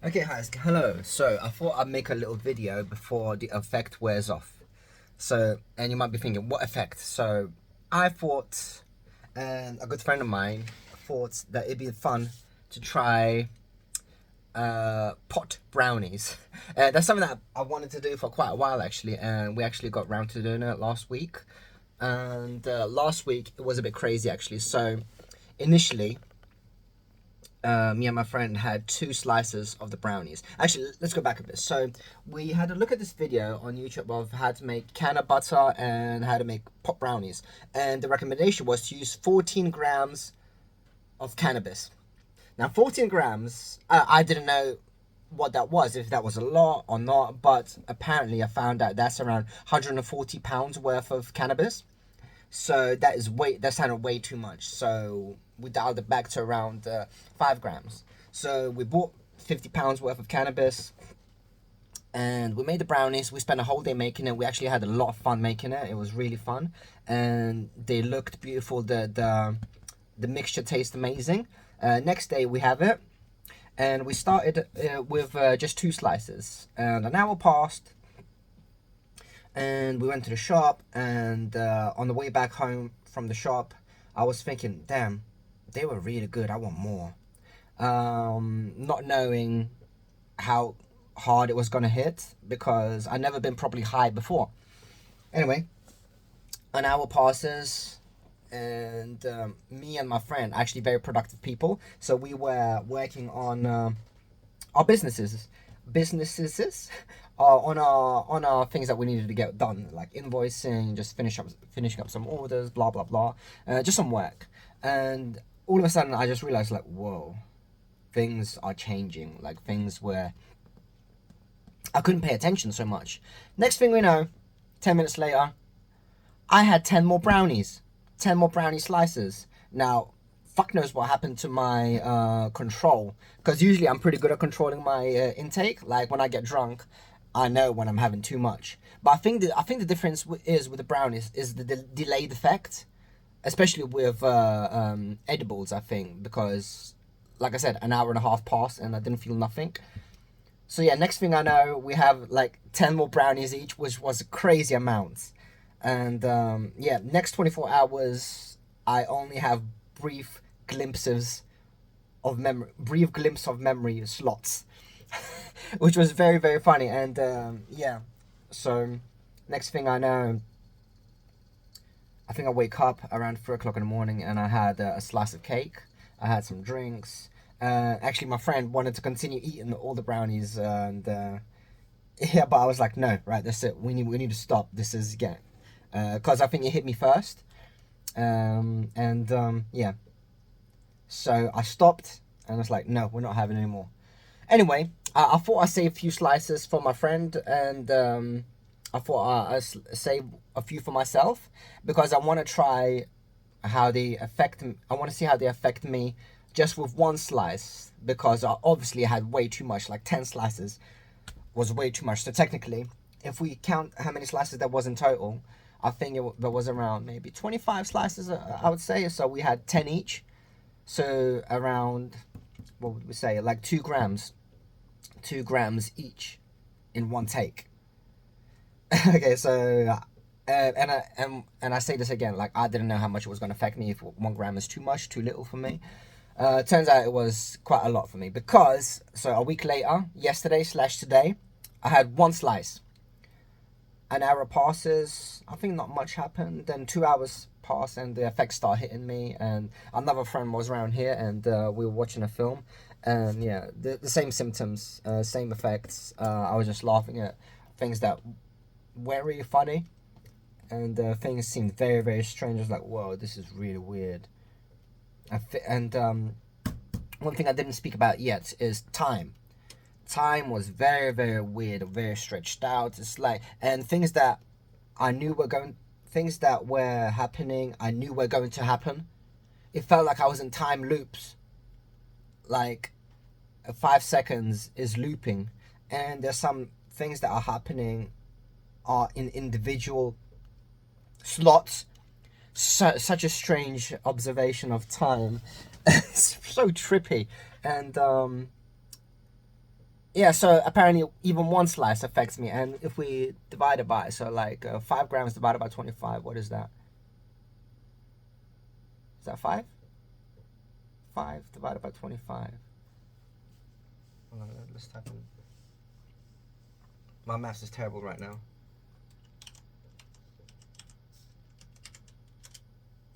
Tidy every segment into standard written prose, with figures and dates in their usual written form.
Okay, hi, hello. So I thought I'd make a little video before the effect wears off. And you might be thinking, what effect? So I thought, and a good friend of mine thought that it'd be fun to try pot brownies. That's something that I wanted to do for quite a while actually, and we actually got round to doing it last week. And last week it was a bit crazy actually. So initially, me and my friend had two slices of the brownies. Actually, let's go back a bit. So we had a look at this video on YouTube of how to make canna butter and how to make pot brownies. And the recommendation was to use 14 grams of cannabis. Now, 14 grams, I didn't know what that was, if that was a lot or not, but apparently I found out that's around 140 pounds worth of cannabis. So that sounded way too much. So we dialed it back to around 5 grams. So we bought 50 pounds worth of cannabis, and we made the brownies. We spent a whole day making it. We actually had a lot of fun making it. It was really fun, and they looked beautiful. The mixture tastes amazing. Next day we have it, and we started with just two slices. And an hour passed, and we went to the shop, and on the way back home from the shop I was thinking, damn, they were really good, I want more. Not knowing how hard it was gonna hit because I'd never been properly high before. Anyway, an hour passes, and me and my friend, actually very productive people, so we were working on our businesses on our things that we needed to get done, like invoicing, just finishing up some orders, blah blah blah, just some work. And all of a sudden I just realized, like, whoa, things are changing. Like, things where I couldn't pay attention so much. Next thing we know, 10 minutes later, I had 10 more brownies, 10 more brownie slices. Now, fuck knows what happened to my control, because usually I'm pretty good at controlling my intake. Like, when I get drunk, I know when I'm having too much. But I think the difference is with the brownies is the delayed effect, especially with edibles. I think because, like I said, an hour and a half passed and I didn't feel nothing. So yeah, next thing I know, we have like 10 more brownies each, which was a crazy amount. And yeah, next 24 hours, I only have brief glimpses of memory, brief glimpse of memory slots, which was very very funny. And yeah, so next thing I know, I think I wake up around 3 o'clock in the morning, and I had a slice of cake. I had some drinks. Actually, my friend wanted to continue eating all the brownies, and yeah, but I was like, no, right, that's it. We need to stop. This is, yeah, because I think it hit me first, and yeah, so I stopped, and I was like, no, we're not having any more. Anyway, I thought I'd save a few slices for my friend, and I thought I'd save a few for myself because I want to try how they affect. I want to see how they affect me just with one slice, because I obviously had way too much. Like 10 slices was way too much. So technically, if we count how many slices there was in total, I think there was around maybe 25 slices. I would say. So we had 10 each. So around, what would we say, like 2 grams, 2 grams each in one take. Okay, so and I say this again, like, I didn't know how much it was going to affect me, if 1 gram is too much, too little for me. Turns out it was quite a lot for me, because so a week later, yesterday slash today, I had one slice. An hour passes, I think not much happened. Then 2 hours pass, and the effects start hitting me. And another friend was around here, and we were watching a film, and yeah, the same symptoms, same effects. I was just laughing at things that were really funny, and things seemed very very strange. I was like, whoa, this is really weird. And one thing I didn't speak about yet is time. Time was very very weird, very stretched out. It's like, and things that I knew were going, things that were happening, I knew were going to happen. It felt like I was in time loops. Like 5 seconds is looping, and there's some things that are happening are in individual slots. Such a strange observation of time. It's so trippy. And Yeah, so apparently even one slice affects me, and if we divide it by, so like 5 grams divided by 25, what is that? Is that 5? 5 divided by 25. Hold on, let's type in. My maths is terrible right now.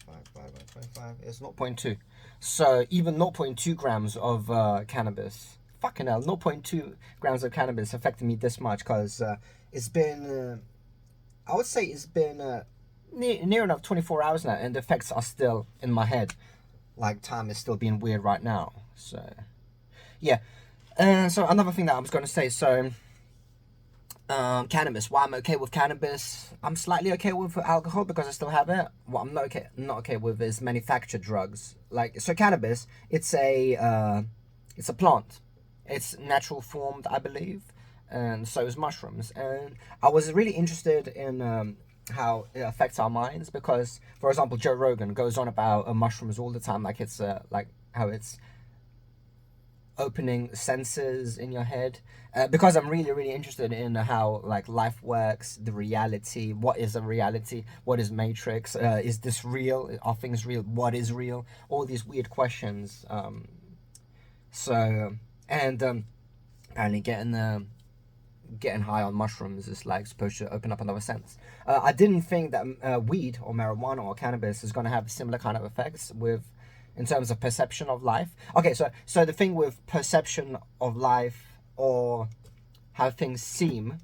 5 divided by 25 is 0.2. So even 0.2 grams of cannabis, fucking hell, 0.2 grams of cannabis affected me this much, because it's been, I would say it's been near enough 24 hours now, and the effects are still in my head. Like, time is still being weird right now. So, yeah. So another thing that I was going to say, so cannabis. Why I'm okay with cannabis? I'm slightly okay with alcohol because I still have it. What I'm not okay with is manufactured drugs. Like, so cannabis, it's a plant. It's natural formed, I believe, and so is mushrooms. And I was really interested in how it affects our minds because, for example, Joe Rogan goes on about mushrooms all the time, like it's like how it's opening senses in your head, because I'm really interested in how like life works, the reality, what is a reality, what is matrix, is this real, are things real, what is real, all these weird questions. So and apparently getting high on mushrooms is like supposed to open up another sense. I didn't think that weed or marijuana or cannabis is going to have similar kind of effects with, in terms of perception of life. Okay, so the thing with perception of life or how things seem,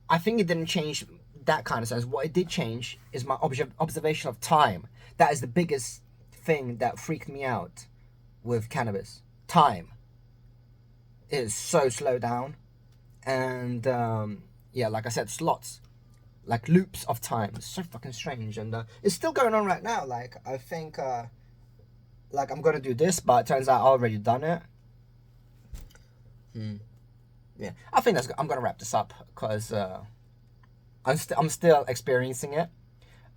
I think it didn't change that kind of sense. What it did change is my observation of time. That is the biggest thing that freaked me out with cannabis. Time. It is so slow down. And yeah, like I said, slots, like loops of time. It's so fucking strange, and it's still going on right now. Like, I think like I'm gonna do this, but it turns out I already done it. Yeah, I think I'm gonna wrap this up because I'm still experiencing it,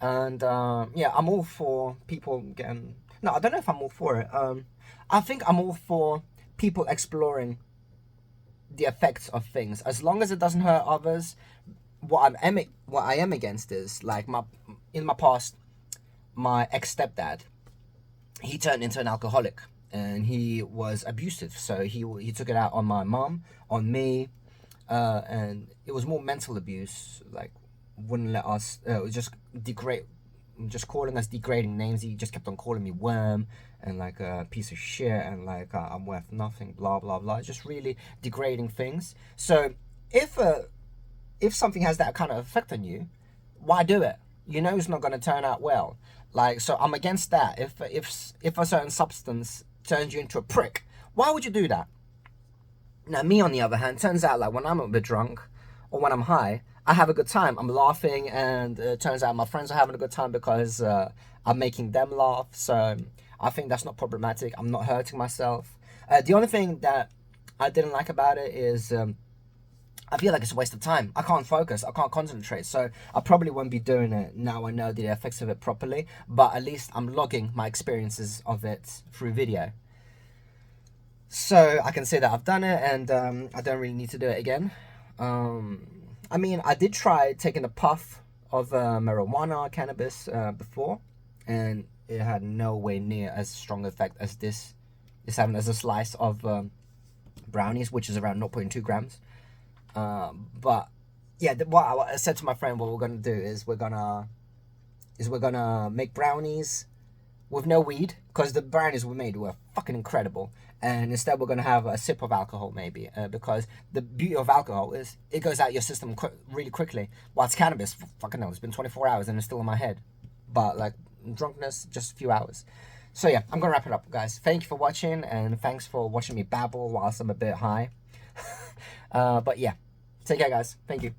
and yeah, I'm all for people getting. No, I don't know if I'm all for it. I think I'm all for people exploring the effects of things as long as it doesn't hurt others. What I am against is like in my past, my ex stepdad, he turned into an alcoholic and he was abusive. So he took it out on my mom, on me, and it was more mental abuse. Like, wouldn't let us just degrade, just calling us degrading names. He just kept on calling me worm and like a piece of shit and like I'm worth nothing, blah blah blah. Just really degrading things. So if something has that kind of effect on you, why do it? You know it's not going to turn out well. Like, so I'm against that. If a certain substance turns you into a prick, why would you do that? Now, me on the other hand, turns out like when I'm a bit drunk or when I'm high, I have a good time. I'm laughing, and it turns out my friends are having a good time because I'm making them laugh. So I think that's not problematic. I'm not hurting myself. The only thing that I didn't like about it is I feel like it's a waste of time. I can't focus. I can't concentrate. So I probably won't be doing it now I know the effects of it properly. But at least I'm logging my experiences of it through video. So I can say that I've done it, and I don't really need to do it again. I mean, I did try taking a puff of marijuana, cannabis before, and it had no way near as strong effect as this is having as a slice of brownies, which is around 0.2 grams. But yeah, what I said to my friend, what we're gonna do is we're gonna make brownies with no weed, because the brownies we made were fucking incredible, and instead we're gonna have a sip of alcohol maybe, because the beauty of alcohol is it goes out your system really quickly, whilst cannabis, fucking hell, it's been 24 hours and it's still in my head, but like drunkenness, just a few hours. So yeah, I'm gonna wrap it up, guys. Thank you for watching, and thanks for watching me babble whilst I'm a bit high. But yeah, take care, guys. Thank you.